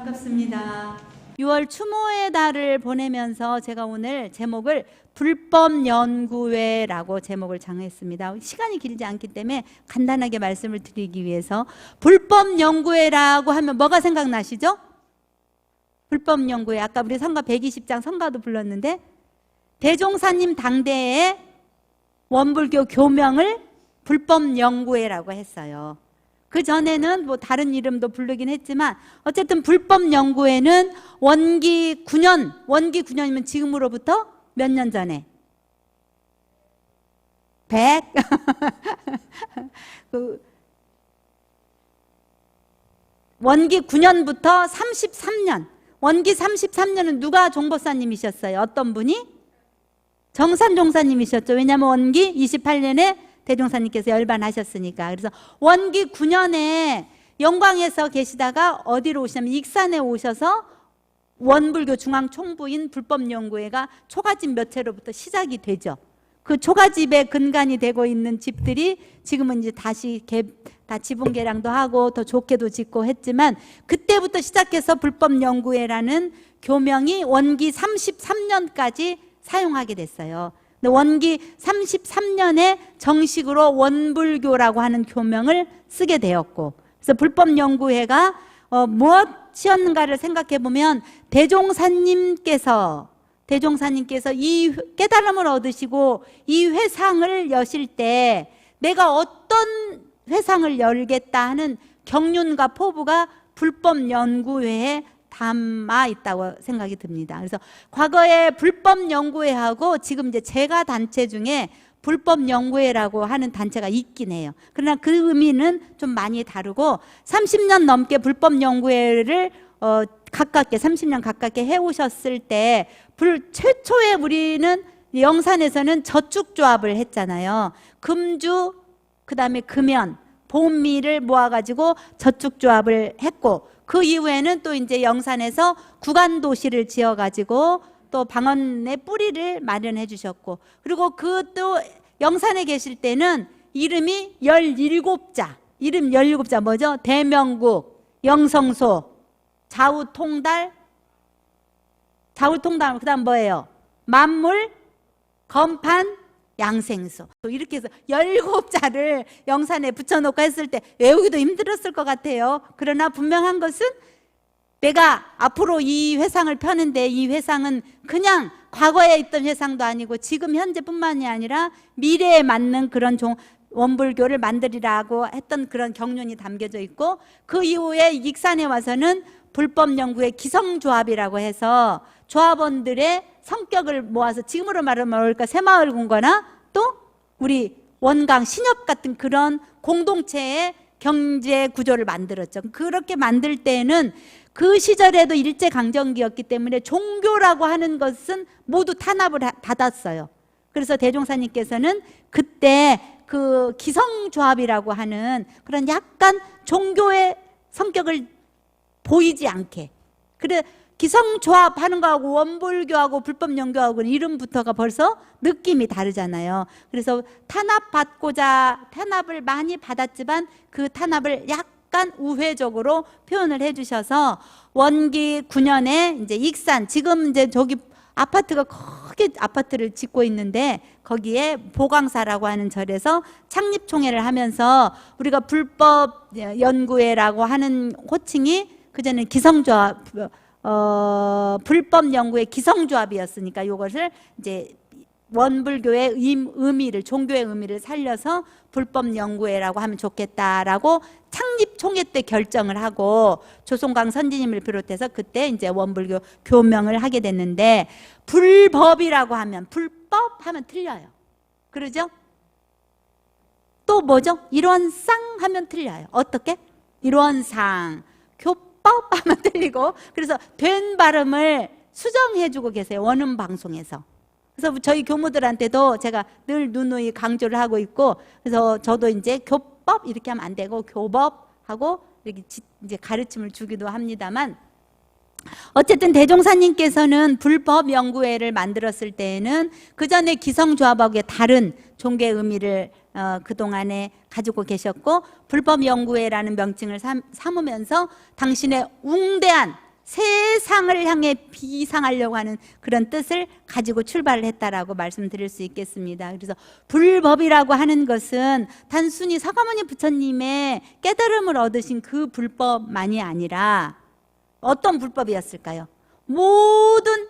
반갑습니다. 6월 추모의 달을 보내면서 제가 오늘 제목을 불법연구회라고 제목을 정했습니다. 시간이 길지 않기 때문에 간단하게 말씀을 드리기 위해서 불법연구회라고 하면 뭐가 생각나시죠? 불법연구회, 아까 우리 성가 120장 성가도 불렀는데 대종사님 당대의 원불교 교명을 불법연구회라고 했어요. 그 전에는 뭐 다른 이름도 부르긴 했지만 어쨌든 불법연구회는 원기 9년, 원기 9년이면 지금으로부터 몇 년 전에? 100? 원기 9년부터 33년, 원기 33년은 누가 종법사님이셨어요? 어떤 분이? 정산종사님이셨죠. 왜냐하면 원기 28년에 대종사님께서 열반하셨으니까. 그래서 원기 9년에 영광에서 계시다가 어디로 오시냐면 익산에 오셔서 원불교 중앙총부인 불법연구회가 초가집 몇 채로부터 시작이 되죠. 그 초가집의 근간이 되고 있는 집들이 지금은 이제 다시 다 지분 개량도 하고 더 좋게도 짓고 했지만 그때부터 시작해서 불법연구회라는 교명이 원기 33년까지 사용하게 됐어요. 원기 33년에 정식으로 원불교라고 하는 교명을 쓰게 되었고, 그래서 불법연구회가 무엇이었는가를 생각해 보면 대종사님께서 이 깨달음을 얻으시고 이 회상을 여실 때 내가 어떤 회상을 열겠다 하는 경륜과 포부가 불법연구회에 담아 있다고 생각이 듭니다. 그래서 과거에 불법연구회하고 지금 이제 제가 단체 중에 불법연구회라고 하는 단체가 있긴 해요. 그러나 그 의미는 좀 많이 다르고 30년 넘게 불법연구회를 가깝게 30년 가깝게 해오셨을 때 최초에 우리는 영산에서는 저축조합을 했잖아요. 금주, 그 다음에 금연, 보미를 모아가지고 저축조합을 했고 그 이후에는 또 이제 영산에서 구간도시를 지어가지고 또 방언의 뿌리를 마련해 주셨고 그리고 그 또 영산에 계실 때는 이름이 17자, 이름 17자 뭐죠? 대명국, 영성소, 좌우통달, 그 다음 뭐예요? 만물, 건판, 양생소. 이렇게 해서 17자를 영산에 붙여놓고 했을 때 외우기도 힘들었을 것 같아요. 그러나 분명한 것은 내가 앞으로 이 회상을 펴는데 이 회상은 그냥 과거에 있던 회상도 아니고 지금 현재뿐만이 아니라 미래에 맞는 그런 원불교를 만들이라고 했던 그런 경륜이 담겨져 있고 그 이후에 익산에 와서는 불법연구회 기성조합이라고 해서 조합원들의 성격을 모아서 지금으로 말하면 뭘까? 새마을군과나 또 우리 원강, 신협 같은 그런 공동체의 경제 구조를 만들었죠. 그렇게 만들 때는 그 시절에도 일제강점기였기 때문에 종교라고 하는 것은 모두 탄압을 받았어요. 그래서 대종사님께서는 그때 그 기성조합이라고 하는 그런 약간 종교의 성격을 보이지 않게 그래 기성조합하는 거하고 원불교하고 불법연구하고는 이름부터가 벌써 느낌이 다르잖아요. 그래서 탄압을 많이 받았지만 그 탄압을 약간 우회적으로 표현을 해주셔서 원기 9년에 이제 익산, 지금 이제 저기 아파트가 크게 아파트를 짓고 있는데 거기에 보광사라고 하는 절에서 창립총회를 하면서 우리가 불법연구회라고 하는 호칭이 그전에 기성조합, 불법연구회 기성조합이었으니까 이것을 이제 원불교의 의미를, 종교의 의미를 살려서 불법연구회라고 하면 좋겠다라고 창립총회 때 결정을 하고 조송강 선지님을 비롯해서 그때 이제 원불교 교명을 하게 됐는데 불법이라고 하면 불법 하면 틀려요. 그러죠? 또 뭐죠? 일원상 하면 틀려요. 어떻게? 일원상, 교법 하면 틀리고 그래서 된 발음을 수정해주고 계세요. 원음 방송에서. 그래서 저희 교무들한테도 제가 늘 누누이 강조를 하고 있고 그래서 저도 이제 교법 이렇게 하면 안 되고 교법하고 이렇게 이제 가르침을 주기도 합니다만 어쨌든 대종사님께서는 불법연구회를 만들었을 때에는 그 전에 기성조합하고 다른 종교의 의미를 그동안에 가지고 계셨고 불법연구회라는 명칭을 삼으면서 당신의 웅대한 세상을 향해 비상하려고 하는 그런 뜻을 가지고 출발을 했다라고 말씀드릴 수 있겠습니다. 그래서 불법이라고 하는 것은 단순히 서가모니 부처님의 깨달음을 얻으신 그 불법만이 아니라 어떤 불법이었을까요? 모든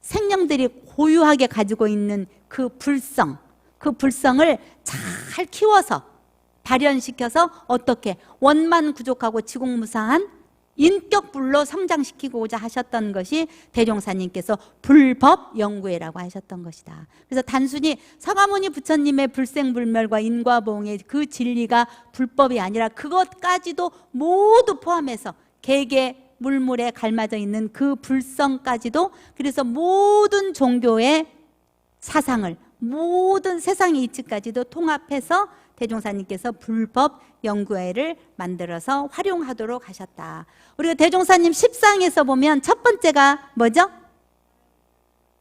생명들이 고유하게 가지고 있는 그 불성을 잘 키워서 발현시켜서 어떻게 원만구족하고 지공무상한 인격불로 성장시키고자 하셨던 것이 대종사님께서 불법영구회라고 하셨던 것이다. 그래서 단순히 서가모니 부처님의 불생불멸과 인과보응의 그 진리가 불법이 아니라 그것까지도 모두 포함해서 개개 물물에 갈마져 있는 그 불성까지도, 그래서 모든 종교의 사상을, 모든 세상의 이치까지도 통합해서 대종사님께서 불법 연구회를 만들어서 활용하도록 하셨다. 우리가 대종사님 십상에서 보면 첫 번째가 뭐죠?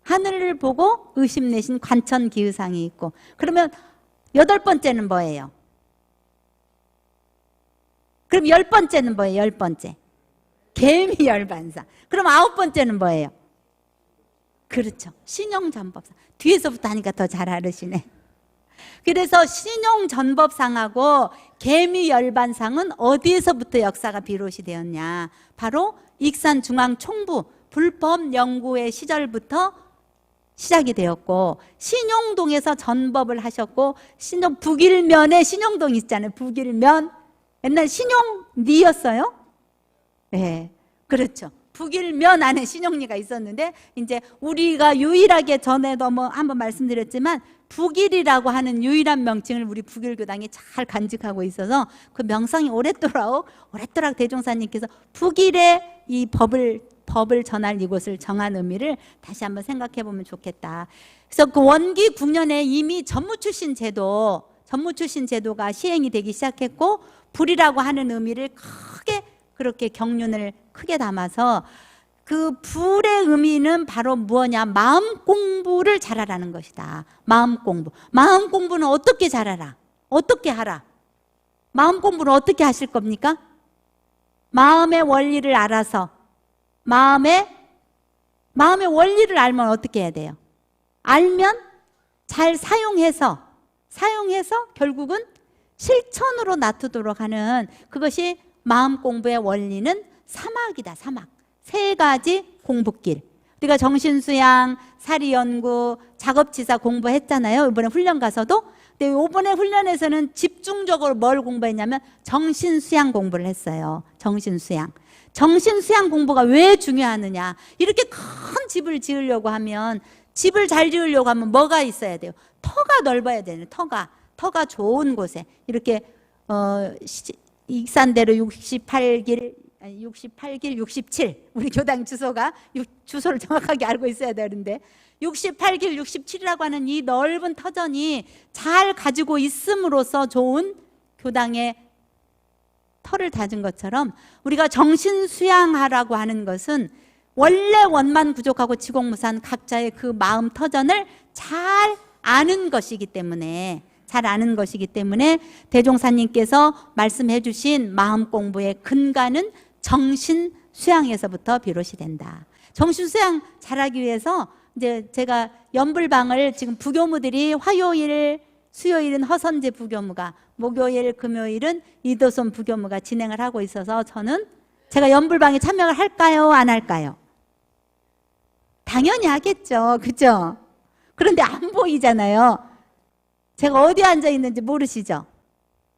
하늘을 보고 의심내신 관천기의상이 있고, 그러면 여덟 번째는 뭐예요? 그럼 열 번째는 뭐예요? 열 번째 개미열반상. 그럼 아홉 번째는 뭐예요? 그렇죠, 신용전법상. 뒤에서부터 하니까 더 잘 알으시네. 그래서 신용전법상하고 개미열반상은 어디에서부터 역사가 비롯이 되었냐? 바로 익산중앙총부 불법연구회 시절부터 시작이 되었고, 신용동에서 전법을 하셨고, 북일면에 신용동 있잖아요. 북일면. 옛날 신용리였어요? 네, 그렇죠. 북일면 안에 신용리가 있었는데, 이제 우리가 유일하게 전에도 한번 말씀드렸지만 북일이라고 하는 유일한 명칭을 우리 북일교당이 잘 간직하고 있어서 그 명성이 오랫도록 대종사님께서 북일의 이 법을 전할 이곳을 정한 의미를 다시 한번 생각해 보면 좋겠다. 그래서 그 원기 9년에 이미 전무출신 제도가 시행이 되기 시작했고, 불이라고 하는 의미를 크게 그렇게 경륜을 크게 담아서, 그 불의 의미는 바로 무엇냐? 마음 공부를 잘하라는 것이다. 마음 공부. 마음 공부는 어떻게 잘하라? 어떻게 하라? 마음 공부를 어떻게 하실 겁니까? 마음의 원리를 알아서, 마음의 원리를 알면 어떻게 해야 돼요? 알면 잘 사용해서 결국은 실천으로 놔두도록 하는, 그것이 마음 공부의 원리는 사막이다. 사막. 세 가지 공부길. 우리가 정신수양, 사리연구, 작업지사 공부했잖아요. 이번에 훈련 가서도. 근데 이번에 훈련에서는 집중적으로 뭘 공부했냐면 정신수양 공부를 했어요. 정신수양 공부가 왜 중요하느냐? 이렇게 큰 집을 지으려고 하면, 집을 잘 지으려고 하면 뭐가 있어야 돼요? 터가 넓어야 되는, 터가 좋은 곳에 이렇게 익산대로 68길 67, 우리 교당 주소를 정확하게 알고 있어야 되는데 68길 67이라고 하는 이 넓은 터전이 잘 가지고 있음으로써 좋은 교당의 터를 다진 것처럼, 우리가 정신수양하라고 하는 것은 원래 원만구족하고 지공무산 각자의 그 마음 터전을 잘 아는 것이기 때문에 대종사님께서 말씀해 주신 마음 공부의 근간은 정신수양에서부터 비롯이 된다. 정신수양 잘하기 위해서 이제 제가 연불방을 지금 부교무들이 화요일, 수요일은 허선제 부교무가, 목요일, 금요일은 이도손 부교무가 진행을 하고 있어서 제가 연불방에 참여를 할까요? 안 할까요? 당연히 하겠죠. 그죠? 그런데 안 보이잖아요. 제가 어디 앉아 있는지 모르시죠?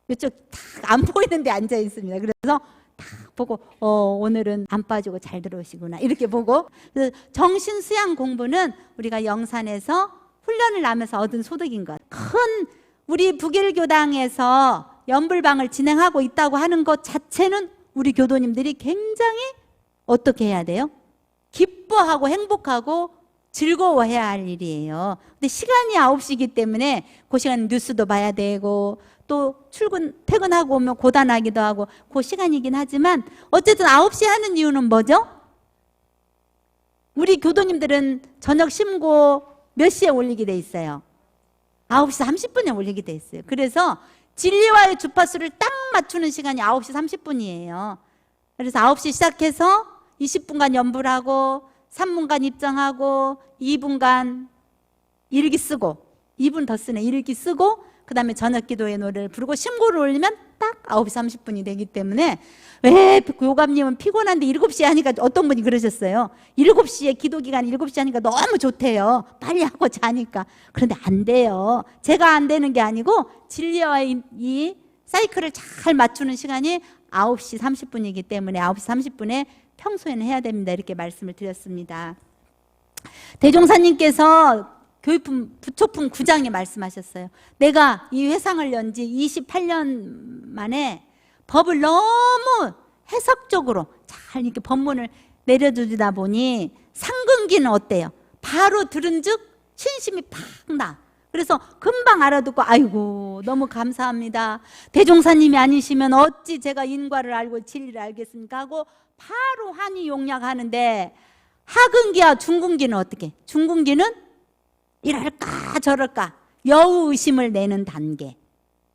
이쪽 딱 안 보이는 데 앉아 있습니다. 그래서 딱 보고 오늘은 안 빠지고 잘 들어오시구나 이렇게 보고. 그래서 정신수양 공부는 우리가 영산에서 훈련을 하면서 얻은 소득인 것. 우리 북일교당에서 연불방을 진행하고 있다고 하는 것 자체는 우리 교도님들이 굉장히 어떻게 해야 돼요? 기뻐하고 행복하고 즐거워해야 할 일이에요. 근데 시간이 9시이기 때문에 그 시간 뉴스도 봐야 되고, 또 퇴근하고 오면 고단하기도 하고 그 시간이긴 하지만, 어쨌든 9시에 하는 이유는 뭐죠? 우리 교도님들은 저녁 심고 몇 시에 올리게 돼 있어요? 9시 30분에 올리게 돼 있어요. 그래서 진리와의 주파수를 딱 맞추는 시간이 9시 30분이에요. 그래서 9시 시작해서 20분간 연불 하고 3분간 입장하고 2분간 일기 쓰고 2분 더 쓰네. 일기 쓰고 그 다음에 저녁 기도의 노래를 부르고 신고를 올리면 딱 9시 30분이 되기 때문에 왜 요감님은 피곤한데 7시에 하니까 어떤 분이 그러셨어요. 7시에 기도기간 7시 하니까 너무 좋대요. 빨리 하고 자니까. 그런데 안 돼요. 제가 안 되는 게 아니고 진리와 이 사이클을 잘 맞추는 시간이 9시 30분이기 때문에 9시 30분에 평소에는 해야 됩니다. 이렇게 말씀을 드렸습니다. 대종사님께서 교육품 부촉품 9장에 말씀하셨어요. 내가 이 회상을 연 지 28년 만에 법을 너무 해석적으로 잘 이렇게 법문을 내려주다 보니 상근기는 어때요? 바로 들은 즉 신심이 팍 나. 그래서 금방 알아듣고 아이고 너무 감사합니다. 대종사님이 아니시면 어찌 제가 인과를 알고 진리를 알겠습니까? 하고 바로 한이 용약하는데 하근기와 중근기는 어떻게? 중근기는 이럴까 저럴까 여우의심을 내는 단계.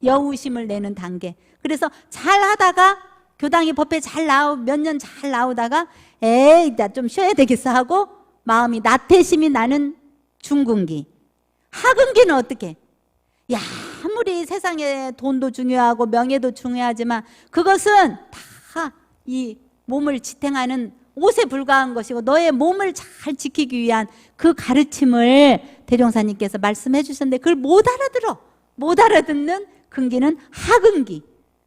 여우의심을 내는 단계. 그래서 잘 하다가 교당이 법회 잘 몇 년 잘 나오다가 에이 나 좀 쉬어야 되겠어 하고 마음이 나태심이 나는 중근기. 하근기는 어떻게? 야 아무리 세상에 돈도 중요하고 명예도 중요하지만 그것은 다 이 몸을 지탱하는 옷에 불과한 것이고 너의 몸을 잘 지키기 위한 그 가르침을 대종사님께서 말씀해 주셨는데 그걸 못 알아들어. 못 알아듣는 근기는 하근기.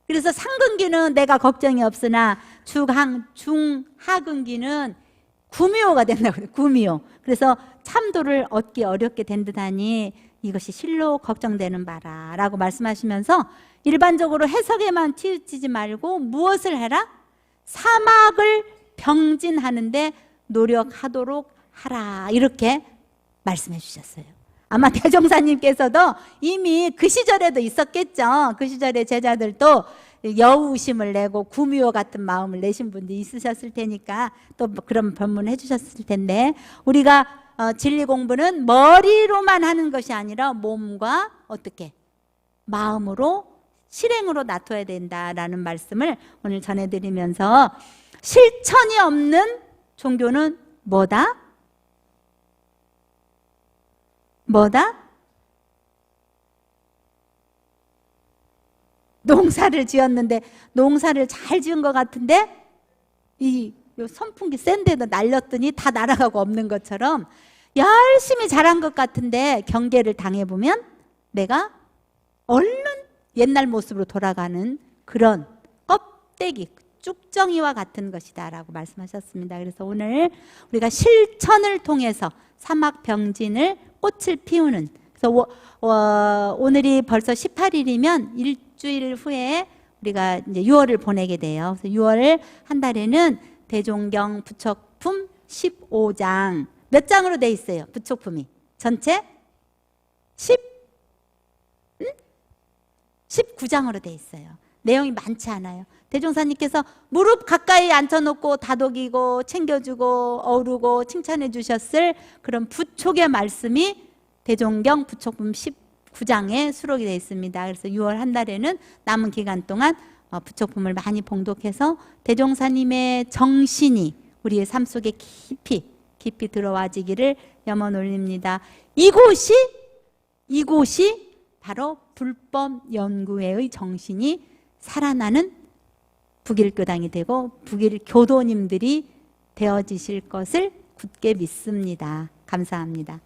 그래서 상근기는 내가 걱정이 없으나 중하근기는 구미호가 된다고 그래요. 구미호. 그래서 참도를 얻기 어렵게 된 듯하니 이것이 실로 걱정되는 바라 라고 말씀하시면서 일반적으로 해석에만 치우치지 말고 무엇을 해라? 사막을 병진하는데 노력하도록 하라 이렇게 말씀해 주셨어요. 아마 대종사님께서도 이미 그 시절에도 있었겠죠. 그 시절에 제자들도 여우심을 내고 구미호 같은 마음을 내신 분들이 있으셨을 테니까 또 그런 법문을 해주셨을 텐데 우리가 진리 공부는 머리로만 하는 것이 아니라 몸과 어떻게 마음으로 실행으로 나눠야 된다라는 말씀을 오늘 전해드리면서 실천이 없는 종교는 뭐다? 뭐다? 농사를 지었는데 농사를 잘 지은 것 같은데 이 선풍기 센 데도 날렸더니 다 날아가고 없는 것처럼 열심히 잘한 것 같은데 경계를 당해보면 내가 얼른 옛날 모습으로 돌아가는 그런 껍데기 쭉정이와 같은 것이다 라고 말씀하셨습니다. 그래서 오늘 우리가 실천을 통해서 사막병진을 꽃을 피우는 그래서 오늘이 벌써 18일이면 일주일 후에 우리가 이제 6월을 보내게 돼요. 그래서 6월 한 달에는 대종경 부촉품 15장 몇 장으로 돼 있어요? 부촉품이 전체 19장으로 돼 있어요. 내용이 많지 않아요. 대종사님께서 무릎 가까이 앉혀놓고 다독이고 챙겨주고 어우르고 칭찬해 주셨을 그런 부촉의 말씀이 대종경 부촉품 19장에 수록이 되어 있습니다. 그래서 6월 한 달에는 남은 기간 동안 부촉품을 많이 봉독해서 대종사님의 정신이 우리의 삶 속에 깊이 들어와지기를 염원 올립니다. 이곳이 바로 불법 연구회의 정신이 살아나는 북일교당이 되고 북일 교도님들이 되어지실 것을 굳게 믿습니다. 감사합니다.